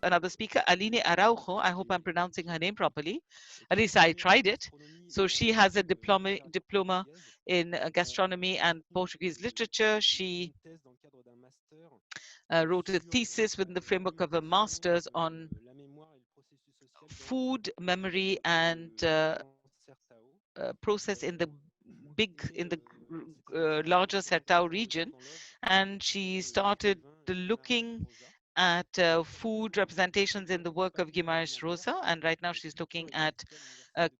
another speaker, Aline Araujo. I hope I'm pronouncing her name properly. At least I tried it. So she has a diploma in gastronomy and Portuguese literature. She wrote a thesis within the framework of a master's on food, memory, and process in the larger Sertão region, and she started looking at food representations in the work of Guimarães Rosa, and right now she's looking at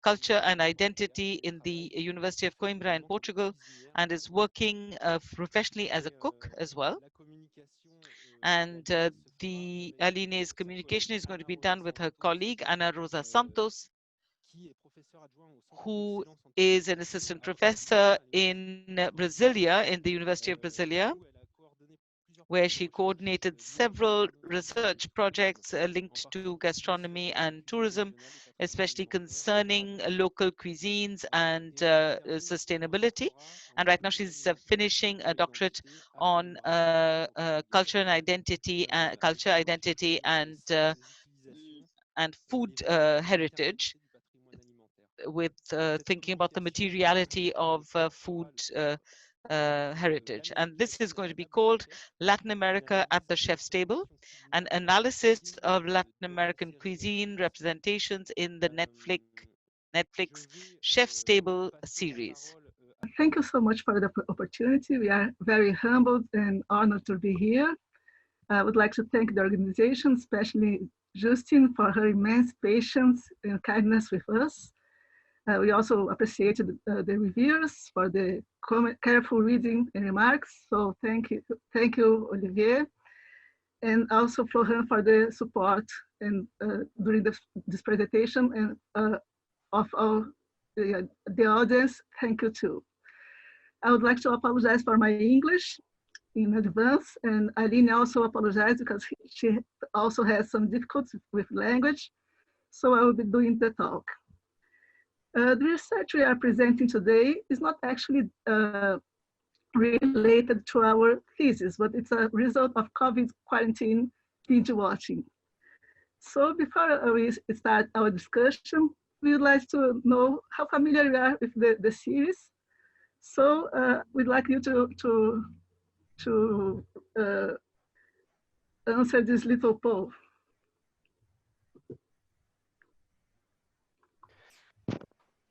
culture and identity in the University of Coimbra in Portugal, and is working professionally as a cook as well. And the Aline's communication is going to be done with her colleague Ana Rosa Santos, who is an assistant professor in Brasilia, in the University of Brasilia, where she coordinated several research projects linked to gastronomy and tourism, especially concerning local cuisines and sustainability. And right now she's finishing a doctorate on culture and identity, and food heritage, with thinking about the materiality of food heritage. And this is going to be called Latin America at the Chef's Table, an analysis of Latin American cuisine representations in the Netflix Chef's Table series. Thank you so much for the opportunity. We are very humbled and honored to be here. I would like to thank the organization, especially Justine, for her immense patience and kindness with us. We also appreciated the reviewers for the careful reading and remarks. So thank you, Olivier, and also Florent for the support and during this presentation, and of all the audience. Thank you too. I would like to apologize for my English in advance, and Aline also apologized because she also has some difficulties with language. So I will be doing the talk. The research we are presenting today is not actually related to our thesis, but it's a result of COVID quarantine video watching. So before we start our discussion, we would like to know how familiar you are with the series. So we'd like you to answer this little poll.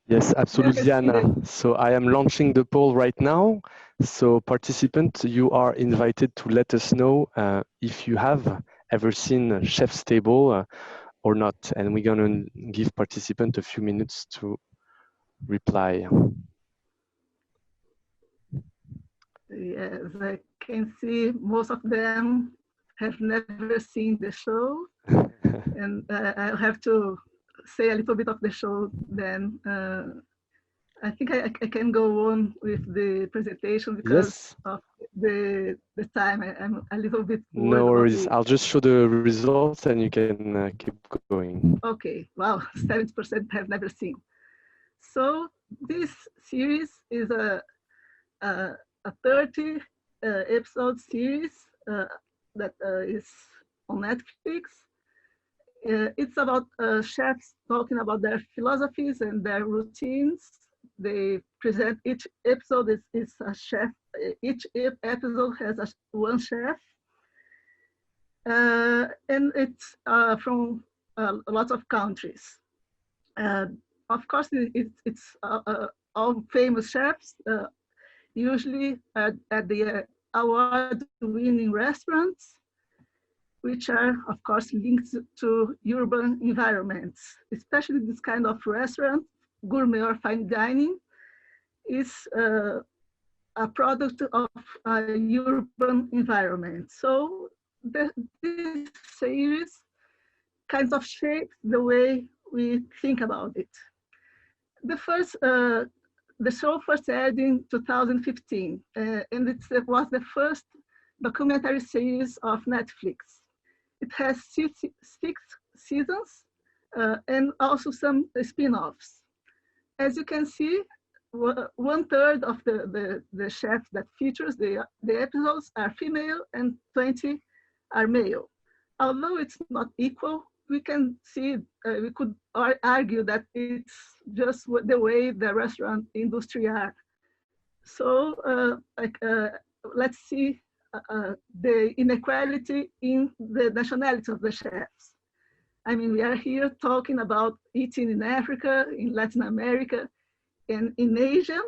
Yes, absolutely, Anna. So I am launching the poll right now. So participants, you are invited to let us know if you have ever seen Chef's Table or not. And we're going to give participants a few minutes to reply. Yes, I can see most of them have never seen the show. And I'll have to say a little bit of the show then. I think I can go on with the presentation because of the time. I'm a little bit bored. No worries. I'll just show the results and you can keep going. Okay. Wow, 70% have never seen. So this series is a 30 episode series that is on Netflix. It's about chefs talking about their philosophies and their routines. They present each episode is a chef. Each episode has one chef, and it's from lots of countries. Of course, it's all famous chefs, usually at the award-winning restaurants, which are, of course, linked to urban environments. Especially this kind of restaurant, gourmet or fine dining, is a product of a urban environment. So this series kind of shapes the way we think about it. The show first aired in 2015, and it was the first documentary series of Netflix. It has six seasons and also some spin-offs. As you can see, 1/3 of the chefs that features the episodes are female and 20 are male. although it's not equal, we can see, we could argue that it's just the way the restaurant industry are. So let's see the inequality in the nationality of the chefs. I mean, we are here talking about eating in Africa, in Latin America, and in Asia.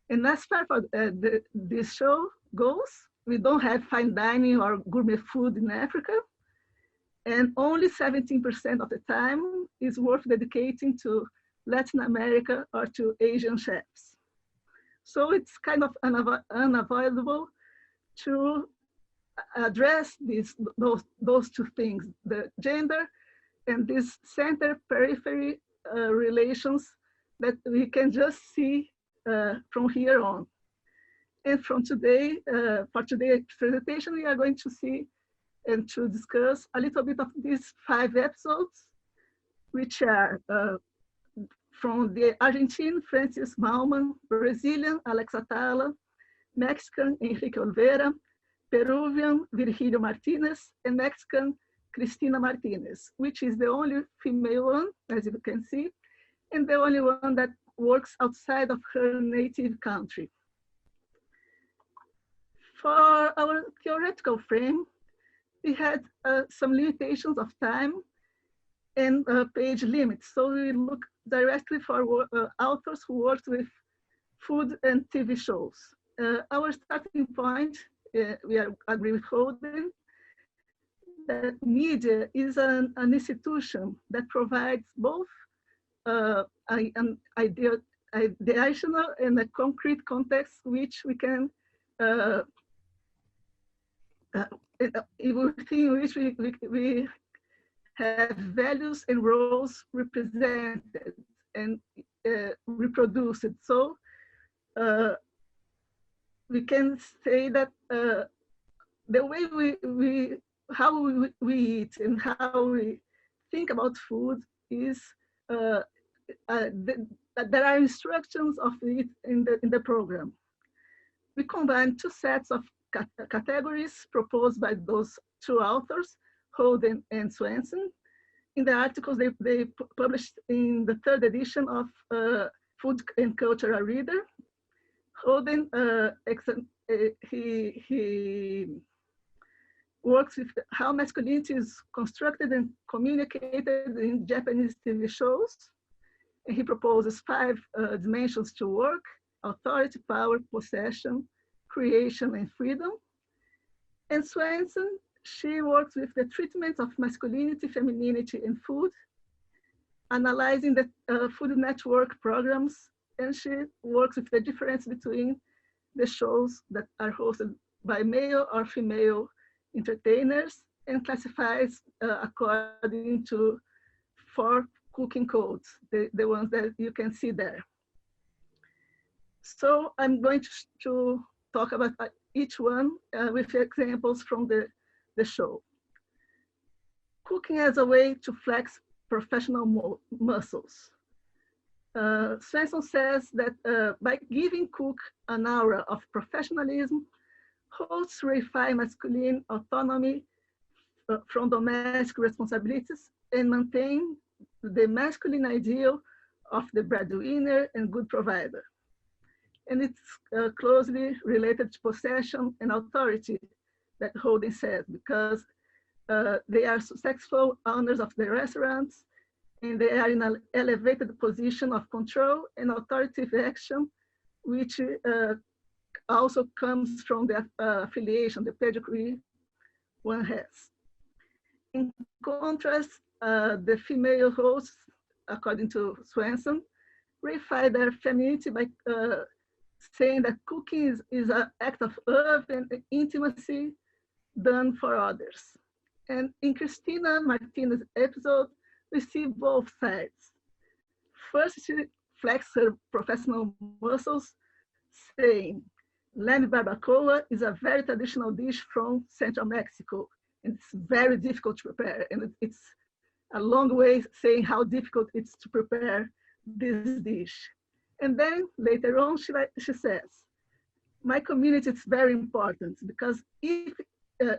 And as far as this show goes, we don't have fine dining or gourmet food in Africa. And only 17% of the time is worth dedicating to Latin America or to Asian chefs. So it's kind of unavoidable to address those two things, the gender and this center-periphery relations that we can just see from here on. And from today, for today's presentation, we are going to see and to discuss a little bit of these 5 episodes, which are from the Argentine, Francis Bauman, Brazilian, Alex Atala, Mexican, Enrique Olvera, Peruvian, Virgilio Martinez, and Mexican, Cristina Martinez, which is the only female one, as you can see, and the only one that works outside of her native country. For our theoretical frame, we had some limitations of time and page limits. So we look directly for authors who worked with food and TV shows. Our starting point, we agree with Holden, that media is an institution that provides both an ideational and a concrete context which we can within which we have values and roles represented and reproduced. So we can say that the way how we eat and how we think about food is there are instructions of it in the program. We combine 2 sets of categories proposed by those 2 authors, Holden and Swenson, in the articles they published in the 3rd edition of Food and Cultural Reader. Holden, he works with how masculinity is constructed and communicated in Japanese TV shows. And he proposes 5 dimensions to work: authority, power, possession, creation, and freedom. And Swenson, she works with the treatment of masculinity, femininity, and food, analyzing the food network programs, and she works with the difference between the shows that are hosted by male or female entertainers, and classifies according to 4 cooking codes, the ones that you can see there. So I'm going to talk about each one with examples from the show. Cooking as a way to flex professional muscles. Swenson says that by giving cook an aura of professionalism, hosts refine masculine autonomy from domestic responsibilities and maintain the masculine ideal of the breadwinner and good provider. And it's closely related to possession and authority that Holden says, because they are successful owners of the restaurants, and they are in an elevated position of control and authoritative action, which also comes from the affiliation, the pedigree one has. In contrast, the female hosts, according to Swenson, refine their femininity by saying that cooking is an act of love and intimacy done for others. And in Cristina Martinez's episode, we see both sides. First, she flexes her professional muscles, saying, lamb barbacoa is a very traditional dish from Central Mexico, and it's very difficult to prepare. And it's a long way saying how difficult it's to prepare this dish. And then later on, she says, my community is very important because if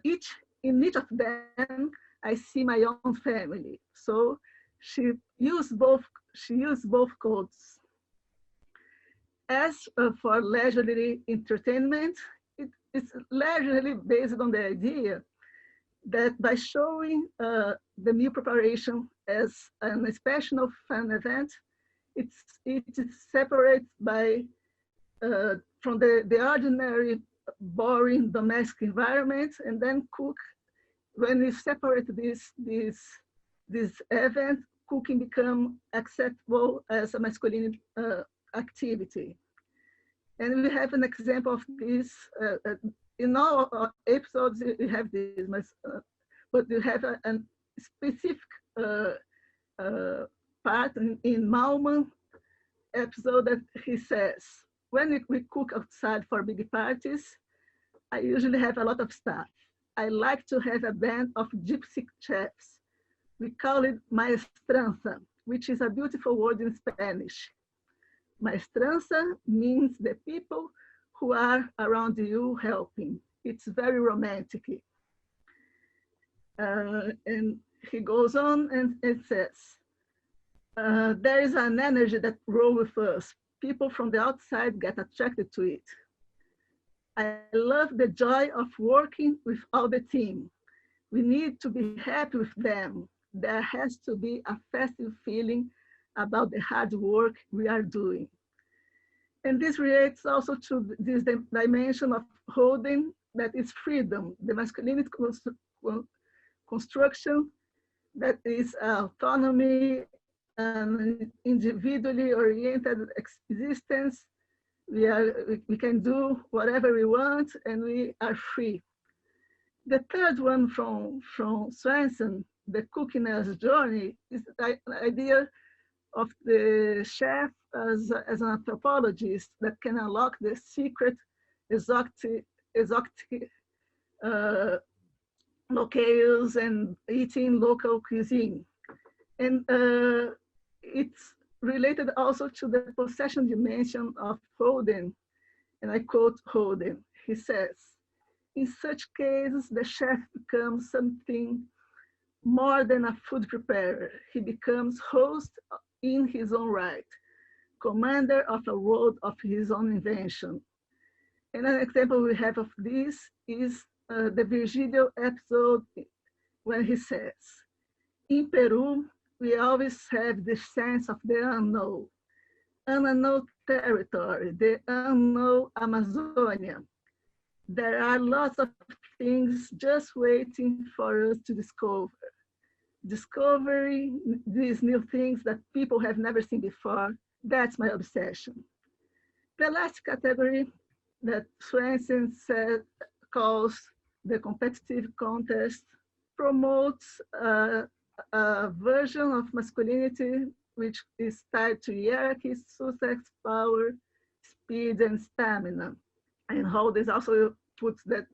each in each of them, I see my own family. So she used both codes. As for leisurely entertainment, it's largely based on the idea that by showing the meal preparation as an special fun event, it is separate from the ordinary boring domestic environment, and then cook. When we separate this event, cooking become acceptable as a masculine activity. And we have an example of this in all episodes. We have this, but we have a specific part in Malman episode that he says, when we cook outside for big parties, I usually have a lot of staff. I like to have a band of gypsy chefs. We call it maestranza, which is a beautiful word in Spanish. Maestranza means the people who are around you helping. It's very romantic. And he goes on and says, there is an energy that grows with us. People from the outside get attracted to it. I love the joy of working with all the team. We need to be happy with them. There has to be a festive feeling about the hard work we are doing. And this relates also to this dimension of holding, that is freedom, the masculinity construction that is autonomy and individually oriented existence. We can do whatever we want and we are free. The third one from Swenson, the cooking as a journey, is the idea of the chef as an anthropologist that can unlock the secret exotic locales and eating local cuisine. And it's related also to the possession dimension of Holden. And I quote Holden. He says, in such cases, the chef becomes something more than a food preparer. He becomes host in his own right, commander of a world of his own invention. And an example we have of this is the Virgilio episode when he says, in Peru, we always have the sense of the unknown territory, the unknown Amazonia. There are lots of things just waiting for us to discover. Discovering these new things that people have never seen before, that's my obsession. The last category that Swenson calls the competitive contest promotes a version of masculinity which is tied to hierarchy, success, power, speed, and stamina. And how this also puts that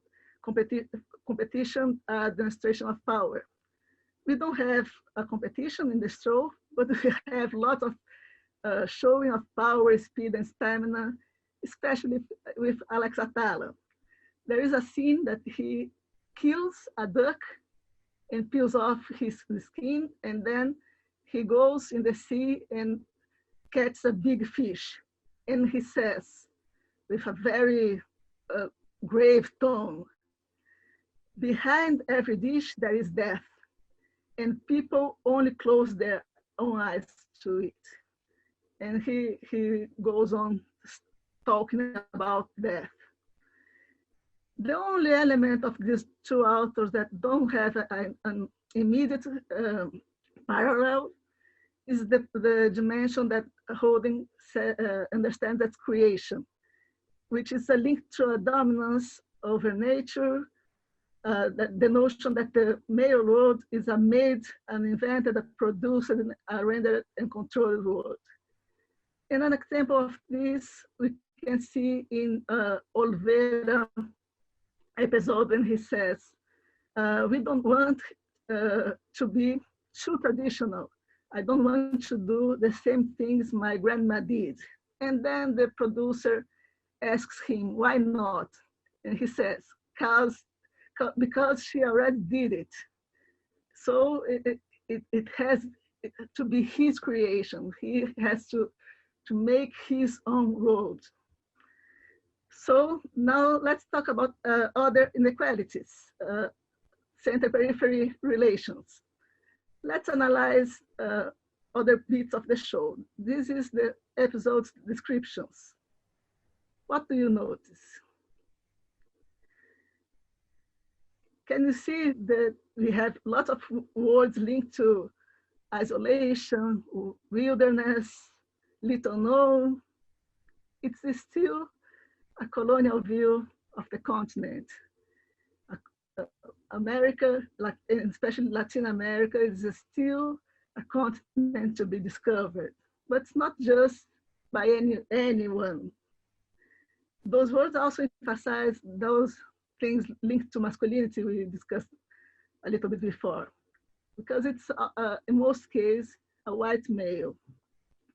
competition demonstration of power. We don't have a competition in the show, but we have lots of showing of power, speed, and stamina, especially with Alex Atala. There is a scene that he kills a duck and peels off his skin, and then he goes in the sea and catches a big fish. And he says, with a very grave tone, behind every dish there is death, and people only close their own eyes to it. And he goes on talking about death. The only element of these two authors that don't have an immediate parallel is the dimension that Holding understands as creation, which is a link to a dominance over nature, the notion that the male world is a made, an invented, a produced, a rendered and controlled world. And an example of this we can see in Oliveira episode when he says, we don't want to be too traditional. I don't want to do the same things my grandma did. And then the producer asks him, why not? And he says, because she already did it. So it has to be his creation. He has to make his own road. So now let's talk about other inequalities, center-periphery relations. Let's analyze other bits of the show. This is the episode's descriptions. What do you notice? Can you see that we have lots of words linked to isolation, wilderness, little known? It's still a colonial view of the continent. America, especially Latin America, is still a continent to be discovered, but it's not just by anyone. Those words also emphasize those things linked to masculinity we discussed a little bit before, because it's in most cases a white male.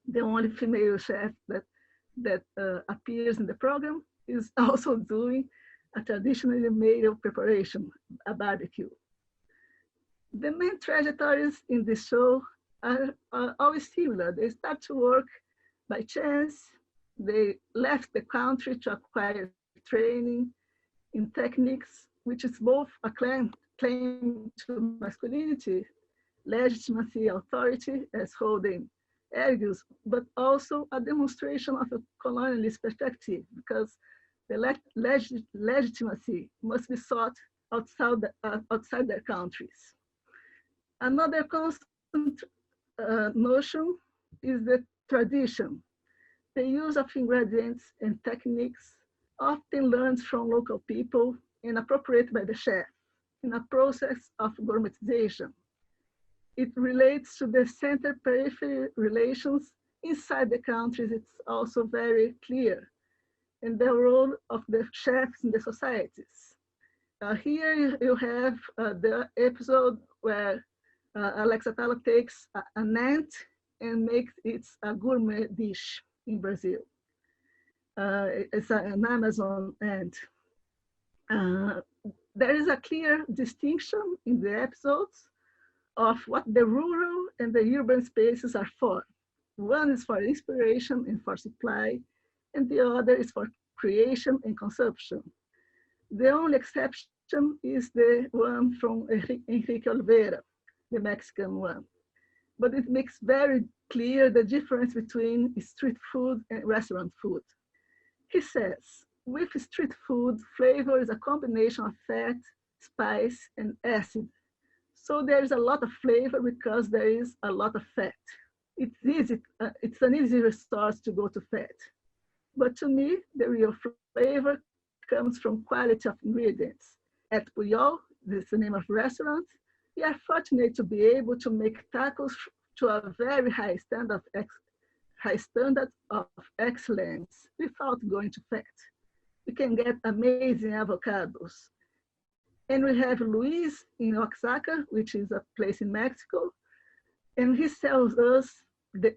The only female chef that appears in the program is also doing a traditionally male preparation, a barbecue. The main trajectories in this show are always similar. They start to work by chance. They left the country to acquire training in techniques, which is both a claim to masculinity, legitimacy, authority, as Holden argues, but also a demonstration of a colonialist perspective, because the legitimacy must be sought outside their countries. Another constant notion is the tradition. The use of ingredients and techniques often learned from local people and appropriated by the chef in a process of gourmetization. It relates to the center-periphery relations inside the countries. It's also very clear, and the role of the chefs in the societies. Here you have the episode where Alexa Tala takes an ant and makes it a gourmet dish in Brazil. It's an Amazon ant. There is a clear distinction in the episodes of what the rural and the urban spaces are for. One is for inspiration and for supply, and the other is for creation and consumption. The only exception is the one from Enrique Oliveira, the Mexican one. But it makes very clear the difference between street food and restaurant food. He says, with street food, flavor is a combination of fat, spice, and acid. So there is a lot of flavor because there is a lot of fat. It's an easy resource to go to fat. But to me, the real flavor comes from quality of ingredients. At Puyol, this is the name of the restaurant, we are fortunate to be able to make tacos to a very high standard of excellence without going to fat. We can get amazing avocados. And we have Luis in Oaxaca, which is a place in Mexico, and he sells us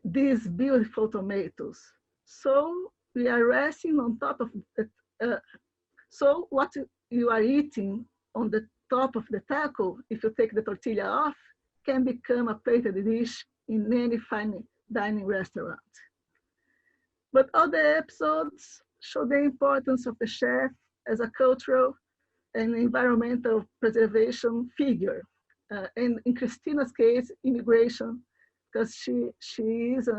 these beautiful tomatoes. So we are resting on top of it. So what you are eating on the top of the taco, if you take the tortilla off, can become a plated dish in any fine dining restaurant. But all the episodes show the importance of the chef as a cultural and environmental preservation figure. And in Christina's case, immigration, because she is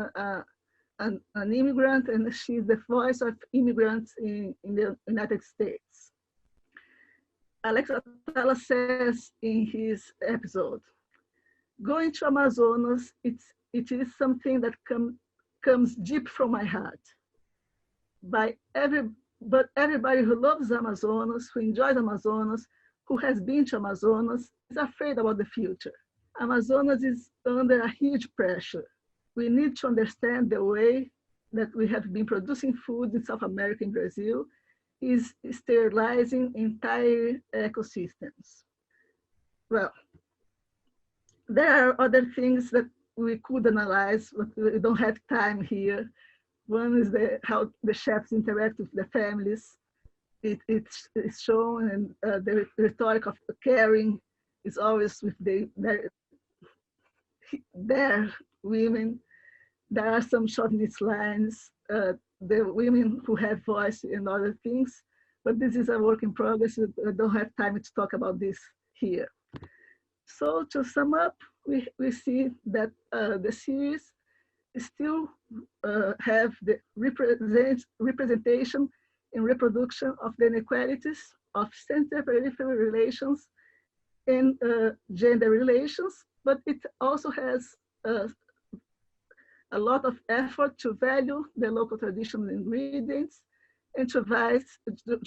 an immigrant and she's the voice of immigrants in the United States. Alexa Tala says in his episode, going to Amazonas, it is something that comes deep from my heart. But everybody who loves Amazonas, who enjoys Amazonas, who has been to Amazonas, is afraid about the future. Amazonas is under a huge pressure. We need to understand the way that we have been producing food in South America and Brazil is sterilizing entire ecosystems. Well, there are other things that we could analyze, but we don't have time here. One is how the chefs interact with the families. it's shown, and the rhetoric of caring is always with their women. There are some chauvinist lines, the women who have voice and other things, but this is a work in progress. I don't have time to talk about this here. So to sum up, we see that the series still have the representation and reproduction of the inequalities of center-periphery relations and gender relations, but it also has a lot of effort to value the local traditional ingredients and to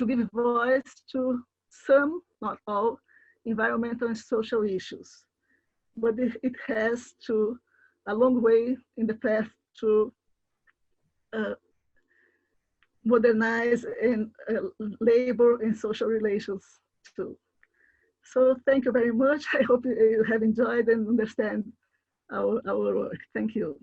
give voice to some, not all, environmental and social issues. But it has to a long way in the path to uh, modernize and labor and social relations too. So thank you very much. I hope you have enjoyed and understand our work. Thank you.